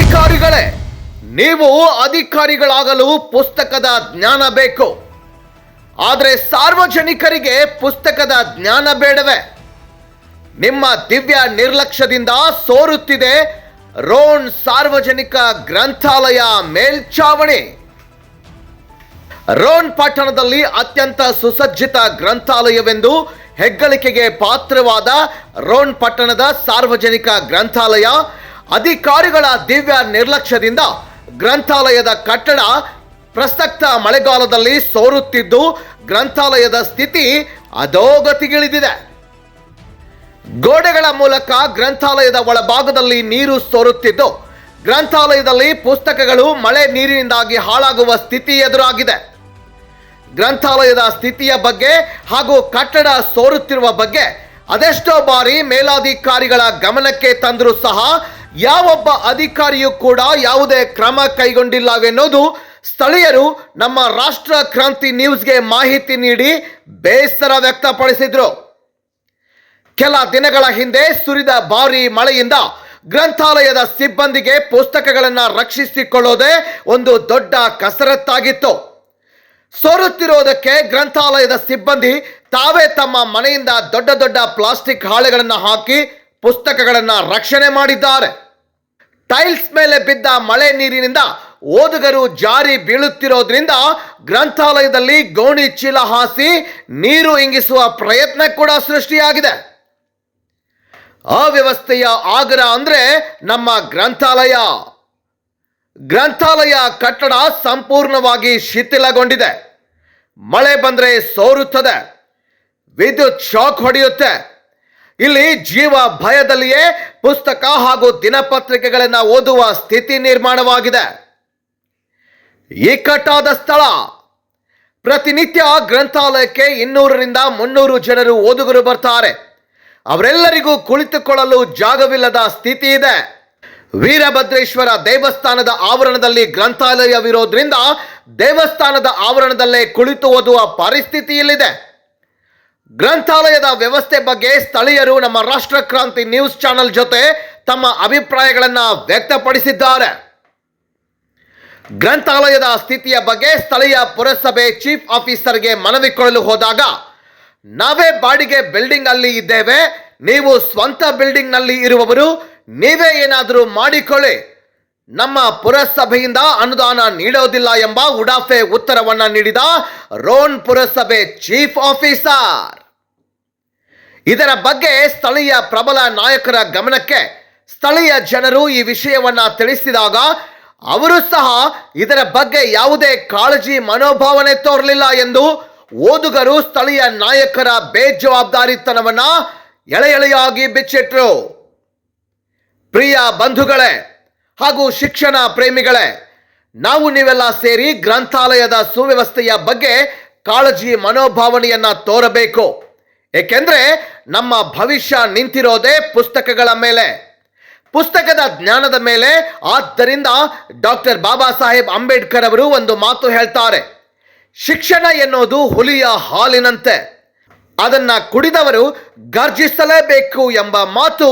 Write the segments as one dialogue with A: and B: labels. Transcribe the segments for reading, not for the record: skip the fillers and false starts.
A: ಅಧಿಕಾರಿಗಳೇ, ನೀವು ಅಧಿಕಾರಿಗಳಾಗಲು ಪುಸ್ತಕದ ಜ್ಞಾನ ಬೇಕು. ಆದರೆ ಸಾರ್ವಜನಿಕರಿಗೆ ಪುಸ್ತಕದ ಜ್ಞಾನ ಬೇಡವೇ? ನಿಮ್ಮ ದಿವ್ಯ ನಿರ್ಲಕ್ಷ್ಯದಿಂದ ಸೋರುತ್ತಿದೆ ರೋನ್ ಸಾರ್ವಜನಿಕ ಗ್ರಂಥಾಲಯ ಮೇಲ್ಛಾವಣಿ. ರೋನ್ ಪಟ್ಟಣದಲ್ಲಿ ಅತ್ಯಂತ ಸುಸಜ್ಜಿತ ಗ್ರಂಥಾಲಯವೆಂದು ಹೆಗ್ಗಳಿಕೆಗೆ ಪಾತ್ರವಾದ ರೋನ್ ಪಟ್ಟಣದ ಸಾರ್ವಜನಿಕ ಗ್ರಂಥಾಲಯ ಅಧಿಕಾರಿಗಳ ದಿವ್ಯ ನಿರ್ಲಕ್ಷ್ಯದಿಂದ ಗ್ರಂಥಾಲಯದ ಕಟ್ಟಡ ಪ್ರಸಕ್ತ ಮಳೆಗಾಲದಲ್ಲಿ ಸೋರುತ್ತಿದ್ದು ಗ್ರಂಥಾಲಯದ ಸ್ಥಿತಿ ಅಧೋಗತಿಗಿಳಿದಿದೆ. ಗೋಡೆಗಳ ಮೂಲಕ ಗ್ರಂಥಾಲಯದ ಒಳಭಾಗದಲ್ಲಿ ನೀರು ಸೋರುತ್ತಿದ್ದು ಗ್ರಂಥಾಲಯದಲ್ಲಿ ಪುಸ್ತಕಗಳು ಮಳೆ ನೀರಿನಿಂದಾಗಿ ಹಾಳಾಗುವ ಸ್ಥಿತಿ ಎದುರಾಗಿದೆ. ಗ್ರಂಥಾಲಯದ ಸ್ಥಿತಿಯ ಬಗ್ಗೆ ಹಾಗೂ ಕಟ್ಟಡ ಸೋರುತ್ತಿರುವ ಬಗ್ಗೆ ಅದೆಷ್ಟೋ ಬಾರಿ ಮೇಲಾಧಿಕಾರಿಗಳ ಗಮನಕ್ಕೆ ತಂದರೂ ಸಹ ಯಾವೊಬ್ಬ ಅಧಿಕಾರಿಯೂ ಕೂಡ ಯಾವುದೇ ಕ್ರಮ ಕೈಗೊಂಡಿಲ್ಲವೆನ್ನುವುದು ಸ್ಥಳೀಯರು ನಮ್ಮ ರಾಷ್ಟ್ರ ಕ್ರಾಂತಿ ನ್ಯೂಸ್ಗೆ ಮಾಹಿತಿ ನೀಡಿ ಬೇಸರ ವ್ಯಕ್ತಪಡಿಸಿದ್ರು. ಕೆಲ ದಿನಗಳ ಹಿಂದೆ ಸುರಿದ ಭಾರೀ ಮಳೆಯಿಂದ ಗ್ರಂಥಾಲಯದ ಸಿಬ್ಬಂದಿಗೆ ಪುಸ್ತಕಗಳನ್ನು ರಕ್ಷಿಸಿಕೊಳ್ಳೋದೇ ಒಂದು ದೊಡ್ಡ ಕಸರತ್ತಾಗಿತ್ತು. ಸೋರುತ್ತಿರೋದಕ್ಕೆ ಗ್ರಂಥಾಲಯದ ಸಿಬ್ಬಂದಿ ತಾವೇ ತಮ್ಮ ಮನೆಯಿಂದ ದೊಡ್ಡ ದೊಡ್ಡ ಪ್ಲಾಸ್ಟಿಕ್ ಹಾಳೆಗಳನ್ನು ಹಾಕಿ ಪುಸ್ತಕಗಳನ್ನು ರಕ್ಷಣೆ ಮಾಡಿದ್ದಾರೆ. ಟೈಲ್ಸ್ ಮೇಲೆ ಬಿದ್ದ ಮಳೆ ನೀರಿನಿಂದ ಓದುಗರು ಜಾರಿ ಬೀಳುತ್ತಿರೋದ್ರಿಂದ ಗ್ರಂಥಾಲಯದಲ್ಲಿ ಗೋಣಿ ಚೀಲ ಹಾಸಿ ನೀರು ಇಂಗಿಸುವ ಪ್ರಯತ್ನ ಕೂಡ ಸೃಷ್ಟಿಯಾಗಿದೆ. ಅವ್ಯವಸ್ಥೆಯ ಆಗರ ಅಂದ್ರೆ ನಮ್ಮ ಗ್ರಂಥಾಲಯ. ಗ್ರಂಥಾಲಯ ಕಟ್ಟಡ ಸಂಪೂರ್ಣವಾಗಿ ಶಿಥಿಲಗೊಂಡಿದೆ. ಮಳೆ ಬಂದರೆ ಸೋರುತ್ತದೆ, ವಿದ್ಯುತ್ ಶಾಕ್ ಹೊಡೆಯುತ್ತೆ. ಇಲ್ಲಿ ಜೀವ ಭಯದಲ್ಲಿಯೇ ಪುಸ್ತಕ ಹಾಗೂ ದಿನಪತ್ರಿಕೆಗಳನ್ನು ಓದುವ ಸ್ಥಿತಿ ನಿರ್ಮಾಣವಾಗಿದೆ. ಇಕ್ಕಟ್ಟಾದ ಸ್ಥಳ. ಪ್ರತಿನಿತ್ಯ ಗ್ರಂಥಾಲಯಕ್ಕೆ 200ರಿಂದ 300 ಜನರು ಓದುಗರು ಬರ್ತಾರೆ. ಅವರೆಲ್ಲರಿಗೂ ಕುಳಿತುಕೊಳ್ಳಲು ಜಾಗವಿಲ್ಲದ ಸ್ಥಿತಿ ಇದೆ. ವೀರಭದ್ರೇಶ್ವರ ದೇವಸ್ಥಾನದ ಆವರಣದಲ್ಲಿ ಗ್ರಂಥಾಲಯವಿರೋದ್ರಿಂದ ದೇವಸ್ಥಾನದ ಆವರಣದಲ್ಲೇ ಕುಳಿತು ಓದುವ ಪರಿಸ್ಥಿತಿ ಇಲ್ಲಿದೆ. ಗ್ರಂಥಾಲಯದ ವ್ಯವಸ್ಥೆ ಬಗ್ಗೆ ಸ್ಥಳೀಯರು ನಮ್ಮ ರಾಷ್ಟ್ರ ಕ್ರಾಂತಿ ನ್ಯೂಸ್ ಚಾನೆಲ್ ಜೊತೆ ತಮ್ಮ ಅಭಿಪ್ರಾಯಗಳನ್ನು ವ್ಯಕ್ತಪಡಿಸಿದ್ದಾರೆ. ಗ್ರಂಥಾಲಯದ ಸ್ಥಿತಿಯ ಬಗ್ಗೆ ಸ್ಥಳೀಯ ಪುರಸಭೆ ಚೀಫ್ ಆಫೀಸರ್ಗೆ ಮನವಿ ಕೊಡಲು ಹೋದಾಗ, ನಾವೇ ಬಾಡಿಗೆ ಬಿಲ್ಡಿಂಗ್ ಅಲ್ಲಿ ಇದ್ದೇವೆ, ನೀವು ಸ್ವಂತ ಬಿಲ್ಡಿಂಗ್ ನಲ್ಲಿ ಇರುವವರು ನೀವೇ ಏನಾದರೂ ಮಾಡಿಕೊಳ್ಳಿ, ನಮ್ಮ ಪುರಸಭೆಯಿಂದ ಅನುದಾನ ನೀಡೋದಿಲ್ಲ ಎಂಬ ಉಡಾಫೆ ಉತ್ತರವನ್ನ ನೀಡಿದ ರೋನ್ ಪುರಸಭೆ ಚೀಫ್ ಆಫೀಸರ್. ಇದರ ಬಗ್ಗೆ ಸ್ಥಳೀಯ ಪ್ರಬಲ ನಾಯಕರ ಗಮನಕ್ಕೆ ಸ್ಥಳೀಯ ಜನರು ಈ ವಿಷಯವನ್ನ ತಿಳಿಸಿದಾಗ ಅವರು ಸಹ ಇದರ ಬಗ್ಗೆ ಯಾವುದೇ ಕಾಳಜಿ ಮನೋಭಾವನೆ ತೋರಲಿಲ್ಲ ಎಂದು ಓದುಗರು ಸ್ಥಳೀಯ ನಾಯಕರ ಬೇಜವಾಬ್ದಾರಿತನವನ್ನ ಎಳೆಯಾಗಿ ಬಿಚ್ಚಿಟ್ರು. ಪ್ರಿಯ ಬಂಧುಗಳೇ ಹಾಗೂ ಶಿಕ್ಷಣ ಪ್ರೇಮಿಗಳೇ, ನಾವು ನೀವೆಲ್ಲ ಸೇರಿ ಗ್ರಂಥಾಲಯದ ಸುವ್ಯವಸ್ಥೆಯ ಬಗ್ಗೆ ಕಾಳಜಿ ಮನೋಭಾವನೆಯನ್ನ ತೋರಬೇಕು. ಏಕೆಂದ್ರೆ ನಮ್ಮ ಭವಿಷ್ಯ ನಿಂತಿರೋದೇ ಪುಸ್ತಕಗಳ ಮೇಲೆ, ಪುಸ್ತಕದ ಜ್ಞಾನದ ಮೇಲೆ. ಆದ್ದರಿಂದ ಡಾಕ್ಟರ್ ಬಾಬಾ ಸಾಹೇಬ್ ಅಂಬೇಡ್ಕರ್ ಅವರು ಒಂದು ಮಾತು ಹೇಳ್ತಾರೆ, ಶಿಕ್ಷಣ ಎನ್ನುವುದು ಹುಲಿಯ ಹಾಲಿನಂತೆ, ಅದನ್ನ ಕುಡಿದವರು ಗರ್ಜಿಸಲೇಬೇಕು ಎಂಬ ಮಾತು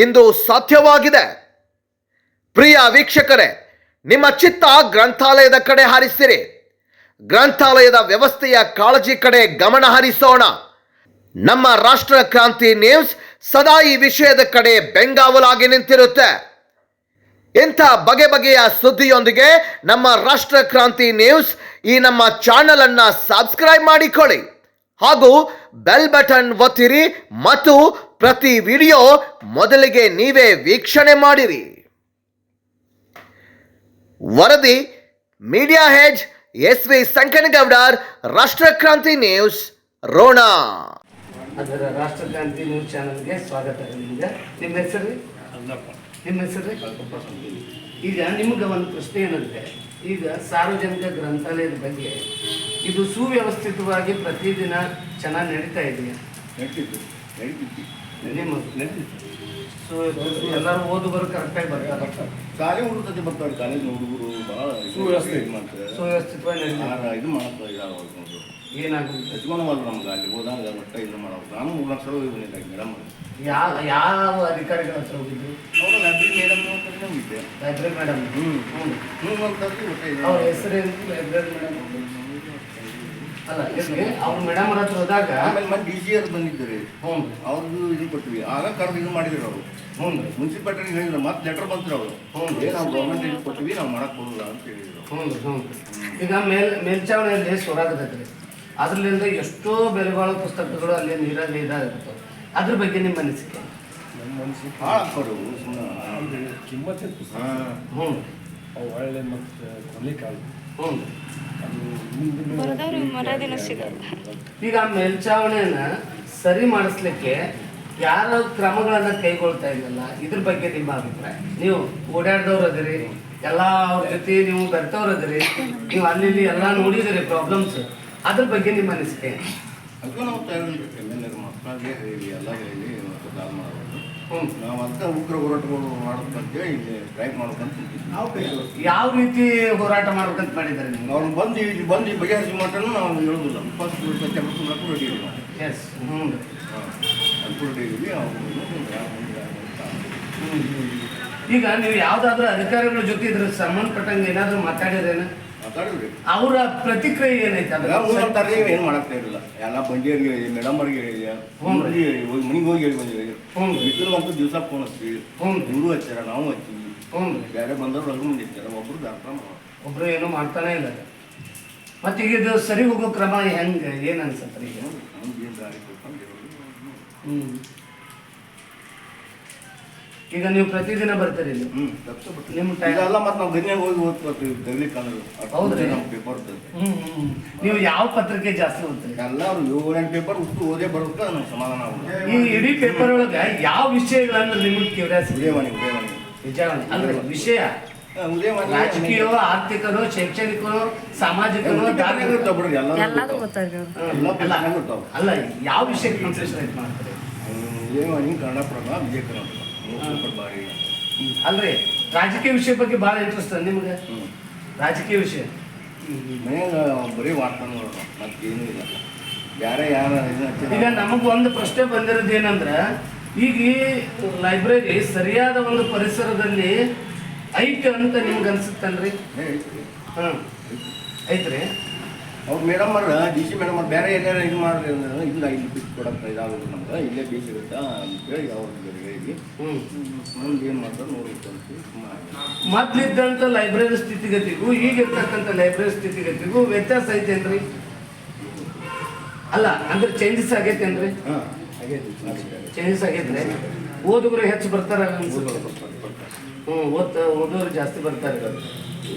A: ಇಂದು ಸಾಧ್ಯವಾಗಿದೆ. ಪ್ರಿಯ ವೀಕ್ಷಕರೇ, ನಿಮ್ಮ ಚಿತ್ತ ಗ್ರಂಥಾಲಯದ ಕಡೆ ಹರಿಸಿರಿ. ಗ್ರಂಥಾಲಯದ ವ್ಯವಸ್ಥೆಯ ಕಾಳಜಿ ಕಡೆ ಗಮನ ಹರಿಸೋಣ. ನಮ್ಮ ರಾಷ್ಟ್ರ ಕ್ರಾಂತಿ ನ್ಯೂಸ್ ಸದಾ ಈ ವಿಷಯದ ಕಡೆ ಬೆಂಗಾವಲಾಗಿ ನಿಂತಿರುತ್ತೆ. ಇಂಥ ಬಗೆ ಬಗೆಯ ಸುದ್ದಿಯೊಂದಿಗೆ ನಮ್ಮ ರಾಷ್ಟ್ರ ಕ್ರಾಂತಿ ನ್ಯೂಸ್ ಈ ನಮ್ಮ ಚಾನೆಲ್ ಅನ್ನ ಸಬ್ಸ್ಕ್ರೈಬ್ ಮಾಡಿಕೊಳ್ಳಿ ಹಾಗೂ ಬೆಲ್ ಬಟನ್ ಒತ್ತಿರಿ ಮತ್ತು ಪ್ರತಿ ವಿಡಿಯೋ ಮೊದಲಿಗೆ ನೀವೇ ವೀಕ್ಷಣೆ ಮಾಡಿರಿ. ವರದಿ ಮೀಡಿಯಾ ಹೆಡ್ SV ಸಂಕನಗೌಡರ್, ರಾಷ್ಟ್ರ ಕ್ರಾಂತಿ ನ್ಯೂಸ್, ರೋಣ.
B: ಅದರ ರಾಷ್ಟ್ರ ಕ್ರಾಂತಿ ನ್ಯೂಸ್ ಚಾನಲ್ಗೆ ಸ್ವಾಗತ. ನಿಮ್ಮ ಹೆಸರು? ನಿಮ್ಮ ಹೆಸರು? ಈಗ ನಿಮ್ಗೆ ಒಂದು ಪ್ರಶ್ನೆ ಏನಂದರೆ, ಈಗ ಸಾರ್ವಜನಿಕ ಗ್ರಂಥಾಲಯದ ಬಗ್ಗೆ ಇದು ಸುವ್ಯವಸ್ಥಿತವಾಗಿ ಪ್ರತಿದಿನ ಚೆನ್ನಾಗಿ ನಡೀತಾ ಇದೆಯಾ? ಸೊ ಎಲ್ಲರೂ ಓದುಗರು ಕರೆಕ್ಟಾಗಿ ಬರ್ತಾರೆ,
C: ಶಾಲೆ ಹುಡುಗತೆ ಬರ್ತಾರೆ, ಕಾಲೇಜ್ ಹುಡುಗರು ಭಾಳ ಸುವ್ಯವಸ್ಥಿತವಾಗಿ
B: ಸುವ್ಯವಸ್ಥಿತವಾಗಿ
C: ಇದು ಮಾಡ್ತಾರೆ.
B: ಏನಾಗುತ್ತೆ?
C: ಹಚ್ಕೊಳವಲ್ಲ ನಮ್ಗೆ ಅಲ್ಲಿ ಹೋದಾಗ ಒಟ್ಟ ಇದು ಮಾಡೋದು. ನಾನು 3 ಲಕ್ಷ ಬಂದಿದ್ದೆ ಮೇಡಮ್.
B: ಯಾವ ಅಧಿಕಾರಿಗಳ ಹತ್ರ ಹೋಗಿದ್ರು?
C: ಅವರು ಲೈಬ್ರರಿ ಮೇಡಮ್ ಅಂತಲೇ ಹೋಗಿದ್ದೆ.
B: Library madam.
C: ಅಂತಂದ್ರೆ ಒಟ್ಟ ಇದು
B: ಅವ್ರ ಹೆಸರೇನು? ಲೈಬ್ರರಿ ಮೇಡಮ್ ಅಲ್ಲ, ಇರ್ಲಿ. ಅವ್ರ ಮೇಡಮ್ ಅವ್ರ ಹತ್ರ ಹೋದಾಗ
C: ಆಮೇಲೆ ಮತ್ತೆ ಡಿ ಸಿ ಅವ್ರು ಬಂದಿದ್ದಾರೆ.
B: ಹ್ಞೂ
C: ಅವ್ರದ್ದು ಇದು ಕೊಟ್ವಿ. ಆಗ ಕರೆದು ಇದು ಮಾಡಿದ್ರು ಅವರು.
B: ಹ್ಞೂ
C: ಮುನ್ಸಿಪಾಲ್ಟಿ ಹೇಳಿದ್ರು, ಮತ್ತೆ ಲೆಟರ್ ಬಂದ್ರು ಅವರು. ನಾವು ಗೌರ್ಮೆಂಟ್ ಇದು ಕೊಟ್ಟಿವಿ, ನಾವು ಮಾಡಕ್ ಬರೋಲ್ಲ ಅಂತ ಹೇಳಿದ್ರು.
B: ಹ್ಞೂ ಈಗ ಮೇಲ್ಚಾವಣಿಯಲ್ಲಿ ಸ್ವರಾಗದೈತ್ರಿ. ಅದ್ರಲ್ಲಿಂದ ಎಷ್ಟೋ ಬೆಲೆ ಬಾಳೋ ಪುಸ್ತಕಗಳು ಅಲ್ಲಿ ನೀರಲ್ಲಿ ಇದಾಗಿರ್ತವೆ. ಅದ್ರ ಬಗ್ಗೆ ನಿಮ್ಮ ಅನಿಸಿಕೆ?
C: ಭಾಳ ಆಗ್ತಾರೆ ಸುಮ್ಮನೆ
D: ಕಿಮ್ಮತ್ತಿನ ಪುಸ್ತಕ
B: ಹ್ಞೂ
D: ಅವು ಒಳ್ಳೆ ಮತ್ತು ಕೊಲ್ಲಿಕಾಳು
B: ಹ್ಞೂ
E: ಬರದವ್ರಿಗೆ ಮರದಿನ ಸಿಗಲ್ಲ.
B: ಈಗ ಮೇಲ್ಚಾವಣಿಯನ್ನ ಸರಿ ಮಾಡಿಸ್ಲಿಕ್ಕೆ ಯಾರ ಕ್ರಮಗಳನ್ನ ಕೈಗೊಳ್ತಾ ಇದ್ದಲ್ಲ, ಇದ್ರ ಬಗ್ಗೆ ನಿಮ್ಮ ಅಭಿಪ್ರಾಯ? ನೀವು ಓಡಾಡ್ದವ್ರು ಅದಿರಿ, ಎಲ್ಲ ಅವ್ರ ಜೊತೆ ನೀವು ಬೆರ್ತವ್ರು ಅದಿರಿ, ನೀವು ಅಲ್ಲಿ ಇಲ್ಲಿ ಎಲ್ಲ ನೋಡಿದಿರಿ ಪ್ರಾಬ್ಲಮ್ಸ್. ಅದ್ರ ಬಗ್ಗೆ ನಿಮ್ಮ ಅನಿಸಿಕೆ?
C: ಅದಕ್ಕೂ ನಾವು ತಯಾರಿಲ್ಲ. ಮಕ್ಕಳಿಗೆ ಹೇಳಿ ಎಲ್ಲ ಹೇಳಿ ಸುಧಾರ ಮಾಡೋದು.
B: ಹ್ಞೂ
C: ನಾವು ಅಂತ ಉಗ್ರ ಹೋರಾಟಗಳು ಮಾಡೋದಂತೇಳಿ ಇಲ್ಲಿ ಸ್ಟ್ರೈಕ್ ಮಾಡ್ಬೇಕಂತ
B: ಯಾವ ರೀತಿ ಹೋರಾಟ ಮಾಡ್ಬೇಕಂತ ಮಾಡಿದ್ದಾರೆ ನೀವು?
C: ಅವ್ರು ಬಂದು ಇಲ್ಲಿ ಬಂದು ಬಗೆಹರಿಸಿ ಮಟ್ಟನು ನಾವು ಹೇಳೋದಿಲ್ಲ. ಫಸ್ಟ್ ರೆಡಿ ಇದ್ದೀವಿ ನಾವು.
B: ಎಸ್. ಹ್ಞೂ
C: ಅದಕ್ಕೂ ರೆಡಿ ಇದ್ದೀವಿ.
B: ಈಗ ನೀವು ಯಾವ್ದಾದ್ರು ಅಧಿಕಾರಿಗಳ ಜೊತೆ ಇದ್ರ ಸಂಬಂಧಪಟ್ಟಂಗೆ ಏನಾದ್ರು ಮಾತಾಡಿದ್ರೇನ?
C: ಮಾತಾಡಿದ್ರಿ
B: ಅವರ ಪ್ರತಿಕ್ರಿಯೆ ಏನೈತೆ?
C: ಅಂತಾರೆ ಏನು ಮಾಡಕ್ತಾ ಇರಲಿಲ್ಲ. ಎಲ್ಲ ಬಂಡಿಯವ್ರಿಗೆ ಹೇಳಿ, ಮೇಡಮ್ ಅವ್ರಿಗೆ ಹೇಳಿ, ಹೋಗಿ ಮನೆಗೆ ಹೋಗಿ ಹೇಳಿ ಬಂದಿವಿ. ಬಿಸಿಲಂತೂ ದಿವಸ ಫೋನ್ ಹಚ್ತೀವಿ. ಇವರು ಹಚ್ಚಾರ, ನಾವು ಹಚ್ತೀವಿ. ಬೇರೆ ಬಂದವ್ರು ಅದ್ರ ಮುಂದೆ ಇರ್ತಾರೆ. ಒಬ್ರು ದಾಖಲ
B: ಒಬ್ರು ಏನೂ ಮಾಡ್ತಾನೆ ಇಲ್ಲ. ಮತ್ತೆ ಈಗ ಇದು ಸರಿ ಹೋಗೋ ಕ್ರಮ ಹೆಂಗೆ, ಏನು ಅನ್ಸತ್ರಿ ಈಗ?
C: ಮುಂದೆ ದಾರಿ ಕೊಡ್ಕೊಂಡು
B: ಈಗ ನೀವು ಪ್ರತಿದಿನ ಬರ್ತೀರಿ ಇಲ್ಲಿ? ನಿಮ್ಮ ಟೈಮ್
C: ಎಲ್ಲ ಮತ್ತೆ ನಾವು ಗನ್ಯಾಗ ಹೋಗಿ ಓದ್ಕೊತೀವಿ. ತೆಗಿಲಿಕ್ಕೆ
B: ಹೌದ್ರಿ?
C: ನಮ್ಮ ಪೇಪರ್
B: ನೀವು ಯಾವ ಪತ್ರಿಕೆ ಜಾಸ್ತಿ ಓದ್ತೀರಿ?
C: ಎಲ್ಲ ಅವ್ರು 7-8 ಪೇಪರ್ ಉಷ್ಟು ಓದೇ ಬರೋದಕ್ಕೆ ನಮ್ಗೆ ಸಮಾಧಾನ ಆಗುತ್ತೆ.
B: ಈ ಇಡೀ ಪೇಪರ್ ಒಳಗೆ ಯಾವ ವಿಷಯಗಳನ್ನ ನಿಮಗೆ ಕ್ಯೂರಿಯಾಸಿಟಿ?
C: ಉದಯವಾಣಿ
B: ವಿಚಾರಣೆ ಅಂದ್ರೆ ವಿಷಯ
C: ಉದಯವಾಣಿ
B: ರಾಜಕೀಯವೋ, ಆರ್ಥಿಕನೋ, ಶೈಕ್ಷಣಿಕನೋ, ಸಾಮಾಜಿಕನೋ, ಧಾರ್ಮಿಕ
C: ಬಿಡ್ರಿ
E: ಎಲ್ಲದೂ ಗೊತ್ತಾಗ್ಯವ.
B: ಅಲ್ಲ, ಯಾವ ವಿಷಯಕ್ಕೆ ಕಾನ್ಸಂಟ್ರೇಟ್ ಮಾಡ್ತಾರೆ?
C: ಉದಯವಾಣಿ, ಕನ್ನಡಪ್ರಭ, ವಿಜಯ ಕರ್ನಾಟಕ ಬಾರಿ.
B: ಅಲ್ರಿ, ರಾಜಕೀಯ ವಿಷಯ ಬಗ್ಗೆ ಭಾಳ ಇಂಟ್ರೆಸ್ಟ್ ನಿಮ್ಗೆ? ರಾಜಕೀಯ ವಿಷಯ
C: ಮನೆಯಾಗ ಬರೀ ವಾರ್ತಾನ ಮತ್ತೇನೂ ಇಲ್ಲ. ಯಾರೇ ಯಾರ
B: ಈಗ ನಮಗ್ ಒಂದು ಪ್ರಶ್ನೆ ಬಂದಿರೋದು ಏನಂದ್ರ, ಈಗ ಈ ಲೈಬ್ರರಿ ಸರಿಯಾದ ಒಂದು ಪರಿಸರದಲ್ಲಿ ಐತೆ ಅಂತ ನಿಮ್ಗೆ ಅನ್ಸುತ್ತಲ್ರಿ? ಹಾಂ ಐತ್ರಿ.
C: ಅವ್ರು ಮೇಡಮ್ ಅವ್ರ ಡಿ ಸಿ ಮೇಡಮ್ ಅವ್ರು ಬೇರೆ ಎಲ್ಲಾರ ಇದು ಮಾಡ್ರಿ ಅಂದ್ರೆ ಇಲ್ಲ, ಇಲ್ಲಿ ಬಿಟ್ಟು ಕೊಡಕ್ಕೆ ಇದಾಗೋದು ನಮ್ಗೆ, ಇಲ್ಲೇ ಬೇಸಿರುತ್ತಾ ಅಂತೇಳಿ ಅವ್ರಿಗೆ ಹೇಳಿ ಮುಂದೆ ಏನು ಮಾಡ್ತಾರೆ ನೋಡ್ಬೇಕು.
B: ಮೊದ್ಲಿದ್ದಂಥ ಲೈಬ್ರರಿ ಸ್ಥಿತಿಗತಿಗೂ ಈಗಿರ್ತಕ್ಕಂಥ ಲೈಬ್ರರಿ ಸ್ಥಿತಿಗತಿಗೂ ವ್ಯತ್ಯಾಸ ಐತೇನ್ರಿ? ಅಲ್ಲ ಅಂದ್ರೆ ಚೇಂಜಸ್ ಆಗೈತೇನ್ರಿ?
C: ಹಾಂ ಆಗೈತಿ,
B: ಚೇಂಜಸ್ ಆಗೈತ್ರಿ. ಓದುಗರು ಹೆಚ್ಚು ಬರ್ತಾರ ಅನ್ಸುತ್ತೆ. ಓದೋರು ಜಾಸ್ತಿ ಬರ್ತಾರೆ.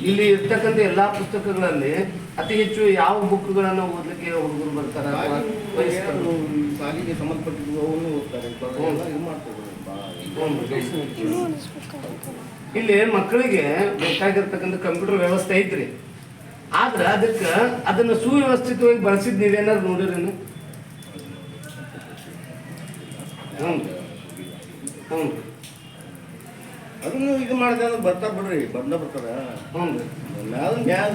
B: ಇಲ್ಲಿ ಇರ್ತಕ್ಕಂಥ ಎಲ್ಲಾ ಪುಸ್ತಕಗಳಲ್ಲಿ ಅತಿ ಹೆಚ್ಚು ಯಾವ ಬುಕ್ಗಳನ್ನು ಓದಲಿಕ್ಕೆ ಹುಡುಗರು ಬರ್ತಾರೆ?
C: ಸಾಲಿಗೆ ಸಂಬಂಧಪಟ್ಟಿದ್ದು ಅವನು ಓದ್ತಾರೆ, ಇದು ಮಾಡ್ತಾರೆ.
B: ಇಲ್ಲಿ ಮಕ್ಕಳಿಗೆ ಬೇಕಾಗಿರ್ತಕ್ಕಂಥ ಕಂಪ್ಯೂಟರ್ ವ್ಯವಸ್ಥೆ ಐತ್ರಿ. ಆದ್ರೆ ಅದನ್ನ ಸುವ್ಯವಸ್ಥಿತವಾಗಿ ಬಳಸಿದ್ ನೀವೇನಾದ್ರು ನೋಡಿರೇನು?
C: ಅದನ್ನು ಇದು ಮಾಡಿದೆ ಅಂದ್ರೆ ಬರ್ತಾರೆ ಬಿಡ್ರಿ, ಬರ್ತಾರ.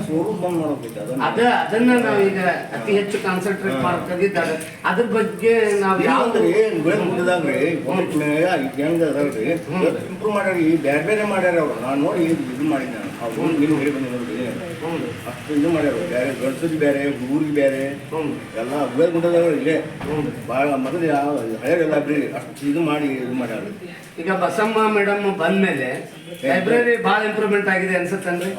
C: ಶೋರೂಮ್ ಬಂದ್ ಮಾಡ್ಬೇಕೈತೆ
B: ಅದನ್ನ ನಾವೀಗ ಅತಿ ಹೆಚ್ಚು ಕಾನ್ಸಂಟ್ರೇಟ್ ಮಾಡ್ಕೊಂಡಿದ್ದಾರೆ. ಅದ್ರ ಬಗ್ಗೆ ನಾವು ಯಾವ್ದ್ರಿ
C: ಗುಡ್ಡದಾಗ್ರಿ ಹೆಂಗ ಅದಲ್ರಿ ಇಂಪ್ರೂವ್ ಮಾಡ್ಯಾರ, ಬೇರೆ ಬೇರೆ ಮಾಡ್ಯಾರ ಅವ್ರು. ನಾನು ನೋಡಿ ಇದು ಮಾಡಿದ್ದೆ, ಅವ್ರು ನೀವು ಹೇಳಿ ಬಂದಿ ನೋಡ್ರಿ, ಅಷ್ಟು ಇದು ಮಾಡ್ಯಾರ. ಬೇರೆ ಗಂಡಸರಿಗೆ ಬೇರೆ, ಊರಿಗೆ ಬೇರೆ ಎಲ್ಲ ಬೇರೆ ಗುಡ್ಡದಾಗ ಇಲ್ಲೇ ಭಾಳ ಮೊದಲು ಯಾವ ಹಳೆಯ ಲೈಬ್ರರಿ ಅಷ್ಟು ಇದು ಮಾಡಿ ಇದು ಮಾಡ್ಯಾರ.
B: ಈಗ ಬಸಮ್ಮ ಮೇಡಮ್ ಬಂದ್ಮೇಲೆ ಲೈಬ್ರರಿ ಭಾಳ ಇಂಪ್ರೂವ್ಮೆಂಟ್ ಆಗಿದೆ ಅನ್ಸುತ್ತನ್ರಿ?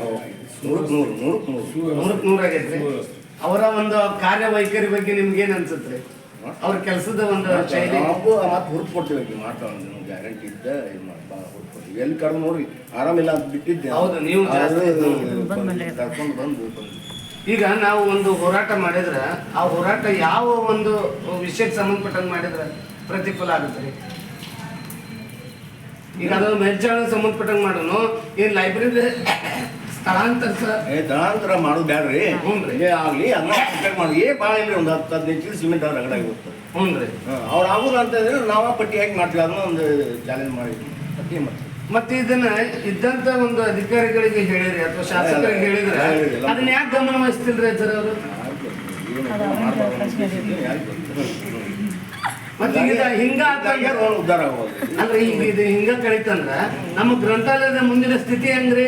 B: 100% ಆಗೈತ್ರಿ. ಅವರ ಒಂದು ಕಾರ್ಯವೈಖರಿ ಬಗ್ಗೆ ನಿಮ್ಗೆ ಏನ್ ಅನ್ಸುತ್ರಿ? ಅವ್ರ ಕೆಲಸದ ಒಂದು ಶೈಲಿ
C: ಮತ್ತೆ ಹುರುಪು ಕೊಡ್ತೀವಿ, ಮಾಡ್ತಾವ ಗ್ಯಾರಂಟಿ ಇದ್ದ ಇದು ಹುರುಪು ಎಲ್ಲಿ ಕರೆದು ನೋಡ್ರಿ ಆರಾಮಿಲ್ಲ ಅಂತ ಬಿಟ್ಟಿದ್ದೆ.
B: ಹೌದು, ನೀವು
C: ಕರ್ಕೊಂಡು ಬಂದು
B: ಈಗ ನಾವು ಒಂದು ಹೋರಾಟ ಮಾಡಿದ್ರೆ ಆ ಹೋರಾಟ ಯಾವ ಒಂದು ವಿಷಯಕ್ಕೆ ಸಂಬಂಧಪಟ್ಟಂಗೆ ಮಾಡಿದ್ರೆ ಪ್ರತಿಫಲ ಆಗುತ್ತೆ ರೀ? ಈಗ ಅದು ಮೇಲ್ಚಾವಣಿಗೆ ಸಂಬಂಧಪಟ್ಟಂಗೆ ಮಾಡೋನು ಏನ್ ಲೈಬ್ರರಿ
C: ಸ್ಥಳಾಂತರ ಮಾಡೋದು ಬ್ಯಾಡ್ರಿ. ಆಗ್ಲಿ ಅದನ್ನ ಕಾಂಟ್ಯಾಕ್ಟ್ ಮಾಡಿ ಭಾಳ ಇಲ್ಲ, ಒಂದು 10-15 ಚೀಲ ಸಿಮೆಂಟ್ ಅವ್ರ ರಗಡಾಗಿ ಹೋಗ್ತಾರೆ. ಅವ್ರು ಆಗೋದು ಅಂತ ಹೇಳಿದ್ರೆ ನಾವ ಪಟ್ಟಿ ಹಾಕಿ ಮಾಡ್ತೀವಿ. ಅದನ್ನ ಒಂದು ಚಾಲೆಂಜ್ ಮಾಡಿದ್ವಿ, ಪಟ್ಟಿ ಮಾಡ್ತೀವಿ.
B: ಮತ್ತೆ ಇದನ್ನ ಇದ್ದಂತ ಒಂದು ಅಧಿಕಾರಿಗಳಿಗೆ ಹೇಳಿರಿ ಅಥವಾ ಶಾಸಕರಿಗೆ ಹೇಳಿದ್ರೆ ಅದನ್ನ ಯಾಕೆ ಗಮನ ವಹಿಸ್ತಿಲ್ರಿ ಸರ್ ಅವರು? ಮತ್ತೆ ಈಗ ಹಿಂಗ
C: ಉದ್ಧಾರ ಆಗ್ಬೋದು.
B: ಅಂದ್ರೆ ಈಗ ಇದು ಹಿಂಗ ಕಳಿತಂದ್ರ ನಮ್ಮ ಗ್ರಂಥಾಲಯದ ಮುಂದಿನ ಸ್ಥಿತಿ ಹೆಂಗ್ರಿ?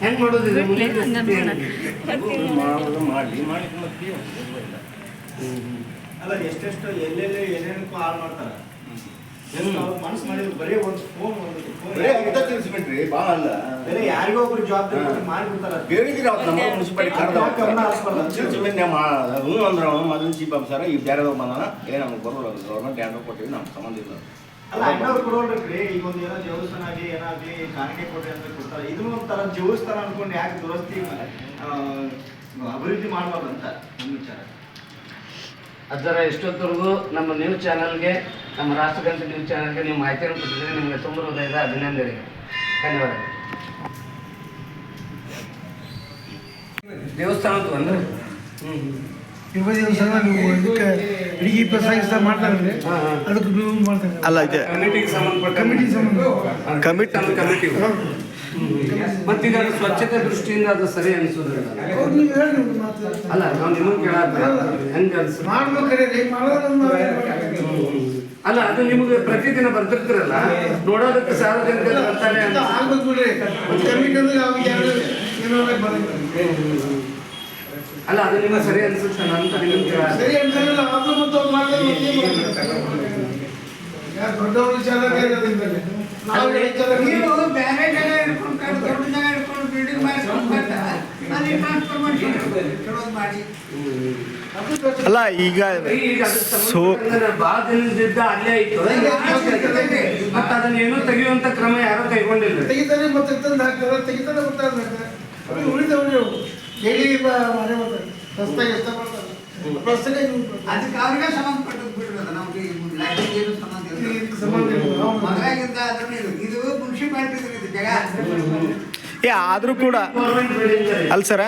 B: ಹೆಂಗ್ ಮಾಡೋದಿದೆ ಮುಂದಿನ ಸ್ಥಿತಿ ಹೆಂಗ್ರಿ?
C: ಮಾಡೋದು ಮಾಡಲಿ ಮತ್ತೆ
F: ಅಲ್ಲ ಎಷ್ಟೆಷ್ಟು ಎಲ್ಲೆಲ್ಲಿ ಏನೇನಕ್ಕೂ ಹಾಳು ಮಾಡ್ತಾರೆ. ಮನಸ್ಸು ಮಾಡಿದ್ರು ಬರೀ ಒಂದು ಫೋನ್
C: ಬರೀ ಊಟ ತಿಳಿಸ್ಬಿಟ್ರಿ ಭಾಳ ಅಲ್ಲ.
F: ಬೇರೆ ಯಾರಿಗೋ ಒಬ್ರು ಜವಾಬ್ದಾರಿ ಮಾಡಿಬಿಡ್ತಾರ.
C: ಹೇಳಿದ್ರಿ ಅವ್ರು ನಮ್ಮ ಮುನ್ಸಿಪಾಲಿಟಿ ಸುಮ್ಮನೆ ಹ್ಞೂ ಅಂದ್ರೆ ಅವನು ಮೊದಲು ಚೀಫ್ ಆಫೀಸರ್ ಈ ಬೇರೆದವ್ರು ಬಂದಾನ ನಮ್ಗೆ ಬರೋಲ್ಲ ಗೌರ್ಮೆಂಟ್ ಟ್ಯಾಂಡರ್ ಕೊಟ್ಟಿವಿ ನಮ್ಗೆ ಸಂಬಂಧ ಇಲ್ಲ.
F: ಅಲ್ಲ ಇನ್ನೊಬ್ರು ಕೊಡೋಲ್ರಿ. ಈಗ ಒಂದು ಏನೋ ದೇವಸ್ಥಾನ ಆಗಲಿ ಏನಾಗಲಿ ಕಾಣಿಕೆ ಕೊಟ್ಟೆ ಅಂತ ಕೊಡ್ತಾರೆ. ಇದನ್ನು ಒಂಥರ ದೇವಸ್ಥಾನ ಅನ್ಕೊಂಡು ಯಾಕೆ ದುರಸ್ತಿ ಅಭಿವೃದ್ಧಿ ಮಾಡಬಾರ್ದಂತ ನಮ್ಮ ವಿಚಾರ.
B: ಅದರ ಎಷ್ಟೊತ್ತವರೆಗೂ ನಮ್ಮ ನ್ಯೂಸ್ ಚಾನಲ್ಗೆ, ನಮ್ಮ ರಾಷ್ಟ್ರಗಂತ ನ್ಯೂಸ್ ಚಾನಲ್ಗೆ ನೀವು ಮಾಹಿತಿಯನ್ನು ಕೊಟ್ಟಿದ್ದೀರಿ. ನಿಮಗೆ ತುಂಬ ಹೃದಯದ ಅಭಿನಂದನೆಗಳು. ಧನ್ಯವಾದಗಳು. ದೇವಸ್ಥಾನದ್ದು ಅಂದ್ರೆ
G: ಇದಕ್ಕೆ ಅಡಿಗೆ ಪ್ರಸಾದ ಮಾಡ್ತಾರೆ ಅದಕ್ಕೆ ನೀವು ಮಾಡ್ತಾರೆ
H: ಅಲ್ಲ ಇದೆ
B: ಕಮಿಟಿಗೆ ಸಂಬಂಧಪಟ್ಟ ಕಮಿಟಿ ಮತ್ತೀಗ ಅದು ಸ್ವಚ್ಛತೆ ದೃಷ್ಟಿಯಿಂದ ಅದು ಸರಿ ಅನಿಸೋದ್ರಿಂದ
G: ಅವ್ರು ನೀವು ಹೇಳಿ ಒಂದು ಮಾತು
B: ಅಲ್ಲ ನಾವು ನಿಮಗೆ ಕೇಳಾದ್ರೆ ಹೆಂಗೆ ಅನ್ಸುತ್ತೆ?
G: ಮಾಡ್ಬೇಕಾದ್ರೆ ಮಾಡೋದನ್ನ
B: ಅಲ್ಲ ಅದು ನಿಮಗೆ ಪ್ರತಿದಿನ ಬರ್ತಿರ್ತೀರಲ್ಲ ನೋಡೋದಕ್ಕೆ ಸಾರ್ವಜನಿಕ ಗ್ರಂಥಾಲಯ ಅಂತ
G: ಆಗ್ಬೇಕು ಬಿಡ್ರಿ ಕಮಿಟಂದ್ರೆ ಅವಾಗ ಯಾರು ಏನೋ ಬರೋದು
B: ಅಲ್ಲ ಅದು ನಿಮಗೆ ಸರಿ ಅನ್ಸುತ್ತೆ ಅಂತ ನಿಮಗೆ ಕೇಳಾದ್ರೆ
G: ಸರಿ ಅಂತಲ್ಲ ಆದ್ರೂ ಮತ್ತು ಅವ್ರು ಮಾಡಿದ್ರೆ ಯಾರು ದೊಡ್ಡವ್ರ ವಿಚಾರ ನಾವು ವಿಚಾರ
I: ನೀವು ಬೇರೆ ಜಾಗ ಹಿಡ್ಕೊಂಡು ದೊಡ್ಡ ಜಾಗ ಹಿಡ್ಕೊಂಡು ಬಿಲ್ಡಿಂಗ್ ಮಾಡಿಸ್ಕೊಂಡು ಅಲ್ಲಿ ಟ್ರಾನ್ಸ್ಫರ್ ಮಾಡಿ
H: ಅಲ್ಲ ಈಗ
B: ಈಗ ಬಹಳ ದಿನದಿಂದ ಅಲ್ಲೇ ಇತ್ತು ಮತ್ತೆ ಅದನ್ನ ಏನೂ ತೆಗೆಯುವಂತ ಕ್ರಮ ಯಾರು ಕೈಗೊಂಡಿಲ್ಲ.
G: ತೆಗಿತಾನೆ ಮತ್ತೆ ತಂದು ಹಾಕ್ತಾರೆ ತೆಗಿತಾನೆ ಮತ್ತೆ ಉಳಿದವರು ಹೇಳಿ ಮನೆ ಮಾಡ್ತಾರೆ ರಸ್ತೆಗೆ ಇಷ್ಟ ಮಾಡ್ತಾರೆ ರಸ್ತೆಗೆ
I: ಅದಕ್ಕೆ ಅವ್ರಿಗೆ ಸಂಬಂಧಪಟ್ಟದ್ದು ಬಿಡ್ಬೇಕು. ನಮ್ಗೆ ಲೈಟಿಂಗ್ ಏನು ಸಂಬಂಧ ಇಲ್ಲ.
G: ಸಂಬಂಧ ಇಲ್ಲ.
I: ಮದುವೆಗಿಂತ ಅದನ್ನ ಇದು ಮುನ್ಸಿಪಾಲಿಟಿ ಜಾಗ
H: ಆದ್ರೂ ಕೂಡ ಅಲ್ಲ ಸರ